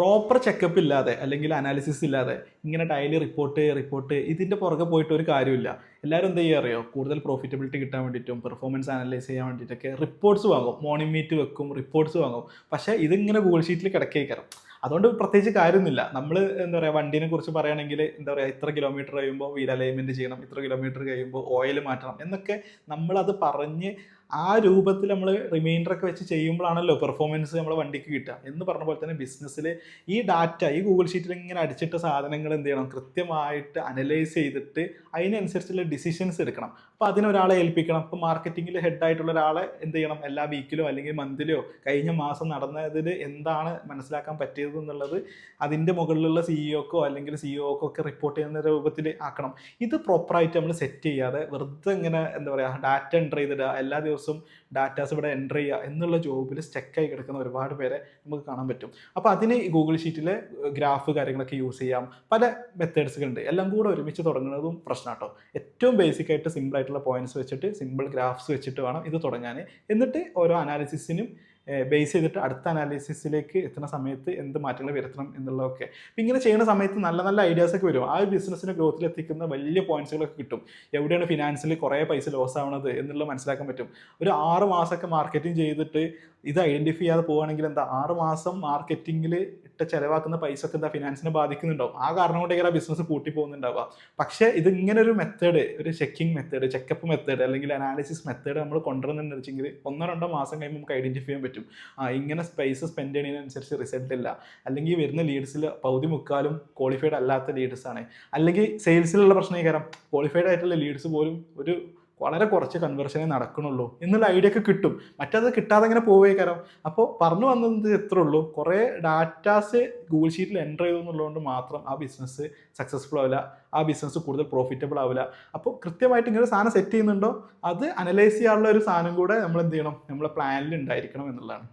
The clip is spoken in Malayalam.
പ്രോപ്പർ ചെക്കപ്പ് ഇല്ലാതെ അല്ലെങ്കിൽ അനാലിസിസ് ഇല്ലാതെ ഇങ്ങനെ ഡെയിലി റിപ്പോർട്ട് ഇതിൻ്റെ പുറകെ പോയിട്ട് ഒരു കാര്യമില്ല. എല്ലാവരും എന്താ ചെയ്യുക അറിയോ, കൂടുതൽ പ്രോഫിറ്റബിലിറ്റി കിട്ടാൻ വേണ്ടിയിട്ടും പെർഫോമൻസ് അനലൈസ് ചെയ്യാൻ വേണ്ടിയിട്ടൊക്കെ റിപ്പോർട്ട്സ് വാങ്ങും, മോർണിംഗ് മീറ്റ് വെക്കും, റിപ്പോർട്ട്സ് വാങ്ങും. പക്ഷേ ഇതിങ്ങനെ ഗൂഗിൾ ഷീറ്റിൽ കിടക്കേക്കാരം. അതുകൊണ്ട് പ്രത്യേകിച്ച് കാര്യമൊന്നുമില്ല. നമ്മൾ എന്താ പറയുക, വണ്ടീനെ കുറിച്ച് പറയുകയാണെങ്കിൽ എന്താ പറയുക, ഇത്ര കിലോമീറ്റർ കഴിയുമ്പോൾ വീൽ അലൈൻമെൻറ്റ് ചെയ്യണം, ഇത്ര കിലോമീറ്റർ കഴിയുമ്പോൾ ഓയിൽ മാറ്റണം എന്നൊക്കെ നമ്മളത് പറഞ്ഞ് ആ രൂപത്തിൽ നമ്മൾ റിമൈൻഡറൊക്കെ വെച്ച് ചെയ്യുമ്പോഴാണല്ലോ പെർഫോമൻസ് നമ്മളെ വണ്ടിക്ക് കിട്ടുക. എന്ന് പറഞ്ഞ പോലെ തന്നെ ബിസിനസ്സിൽ ഈ ഡാറ്റ ഈ ഗൂഗിൾ ഷീറ്റിൽ ഇങ്ങനെ അടിച്ചിട്ട സാധനങ്ങൾ എന്ത് ചെയ്യണം, കൃത്യമായിട്ട് അനലൈസ് ചെയ്തിട്ട് അതിനനുസരിച്ചുള്ള ഡിസിഷൻസ് എടുക്കണം. അപ്പോൾ അതിനൊരാളെ ഏൽപ്പിക്കണം. ഇപ്പോൾ മാർക്കറ്റിങ്ങിൽ ഹെഡായിട്ടുള്ള ഒരാളെ എന്ത് ചെയ്യണം, എല്ലാ വീക്കിലോ അല്ലെങ്കിൽ മന്തിലോ കഴിഞ്ഞ മാസം നടന്നതിൽ എന്താണ് മനസ്സിലാക്കാൻ പറ്റിയത് എന്നുള്ളത് അതിൻ്റെ മുകളിലുള്ള സിഇഒക്കോ അല്ലെങ്കിൽ സിഇഒക്കോ ഒക്കെ റിപ്പോർട്ട് ചെയ്യുന്ന രൂപത്തിൽ ആക്കണം. ഇത് പ്രോപ്പറായിട്ട് നമ്മൾ സെറ്റ് ചെയ്യാതെ വെറുതെ ഇങ്ങനെ എന്താ പറയുക, ഡാറ്റ എൻ്റർ ചെയ്തിടുക, എല്ലാ ദിവസവും ഡാറ്റാസ് ഇവിടെ എൻ്റർ ചെയ്യുക എന്നുള്ള ജോബിൽ സ്റ്റക്കായി കിടക്കുന്ന ഒരുപാട് പേരെ നമുക്ക് കാണാൻ പറ്റും. അപ്പോൾ അതിന് ഗൂഗിൾ ഷീറ്റിലെ ഗ്രാഫ് കാര്യങ്ങളൊക്കെ യൂസ് ചെയ്യാം. പല മെത്തേഡ്സുകളുണ്ട്. എല്ലാം കൂടെ ഒരുമിച്ച് തുടങ്ങുന്നതും പ്രശ്നം കേട്ടോ. ഏറ്റവും ബേസിക് ആയിട്ട് സിമ്പിൾ ആയിട്ടുള്ള പോയിന്റ്സ് വെച്ചിട്ട്, സിമ്പിൾ ഗ്രാഫ്സ് വെച്ചിട്ട് വേണം ഇത് തുടങ്ങാൻ. എന്നിട്ട് ഓരോ അനാലിസിസിനും ബേസ് ചെയ്തിട്ട് അടുത്ത അനാലിസിസിലേക്ക് എത്തുന്ന സമയത്ത് എന്ത് മാറ്റങ്ങൾ വരുത്തണം എന്നുള്ളതൊക്കെ. അപ്പം ഇങ്ങനെ ചെയ്യുന്ന സമയത്ത് നല്ല നല്ല ഐഡിയാസൊക്കെ വരും. ആ ബിസിനസ്സിനെ ഗ്രോത്തിൽ എത്തിക്കുന്ന വലിയ പോയിന്റ്സുകളൊക്കെ കിട്ടും. എവിടെയാണ് ഫിനാൻസിൽ കുറേ പൈസ ലോസ് ആവണത് എന്നുള്ളത് മനസ്സിലാക്കാൻ പറ്റും. ഒരു 6 മാസമൊക്കെ മാർക്കറ്റിംഗ് ചെയ്തിട്ട് ഇത് ഐഡൻറ്റിഫൈ ചെയ്യാതെ പോവുകയാണെങ്കിൽ എന്താ, 6 മാസം മാർക്കറ്റിങ്ങിൽ ഇട്ട് ചിലവാക്കുന്ന പൈസ ഒക്കെ എന്താ ഫിനാൻസിനെ ബാധിക്കുന്നുണ്ടാവും. ആ കാരണം കൊണ്ടേക്കാണ് ബിസിനസ് കൂട്ടി പോകുന്നുണ്ടാവുക. പക്ഷേ ഇതിങ്ങനെ ഒരു മെത്തേഡ്, ഒരു ചെക്കിംഗ് മെത്തേഡ്, ചെക്കപ്പ് മെത്തേഡ് അല്ലെങ്കിൽ അനാലിസിസ് മെത്തേഡ് നമ്മൾ കൊണ്ടുവരുന്നുണ്ടെന്ന് വെച്ചെങ്കിൽ 1-2 മാസം കഴിയുമ്പോൾ നമുക്ക് ഐഡൻറ്റിഫൈ ചെയ്യാൻ പറ്റും. ഇങ്ങനെ പൈസ സ്പെൻഡ് ചെയ്യുന്നതിനനുസരിച്ച് റിസൾട്ട് ഇല്ല, അല്ലെങ്കിൽ വരുന്ന ലീഡ്സിൽ പകുതി മുക്കാലും ക്വാളിഫൈഡ് അല്ലാത്ത ലീഡ്സ് ആണ്, അല്ലെങ്കിൽ സെയിൽസിലുള്ള പ്രശ്നം കാരണം ക്വാളിഫൈഡ് ആയിട്ടുള്ള ലീഡ്സ് പോലും ഒരു വളരെ കുറച്ച് കൺവേർഷനേ നടക്കണുള്ളൂ എന്നുള്ള ഐഡിയ ഒക്കെ കിട്ടും. മറ്റത് കിട്ടാതെ ഇങ്ങനെ പോവേ കാരണം. അപ്പോൾ പറഞ്ഞു വന്നത് എത്ര ഉള്ളൂ, കുറേ ഡാറ്റാസ് ഗൂഗിൾ ഷീറ്റിൽ എൻ്റർ ചെയ്തു എന്നുള്ളതുകൊണ്ട് മാത്രം ആ ബിസിനസ് സക്സസ്ഫുൾ ആവില്ല, ആ ബിസിനസ് കൂടുതൽ പ്രോഫിറ്റബിൾ ആവില്ല. അപ്പോൾ കൃത്യമായിട്ട് ഇങ്ങനെ ഒരു സാധനം സെറ്റ് ചെയ്യുന്നുണ്ടോ അത് അനലൈസ് ചെയ്യാനുള്ള ഒരു സാധനം കൂടെ നമ്മൾ എന്ത് ചെയ്യണം, നമ്മളെ പ്ലാനിൽ ഉണ്ടായിരിക്കണം എന്നുള്ളതാണ്.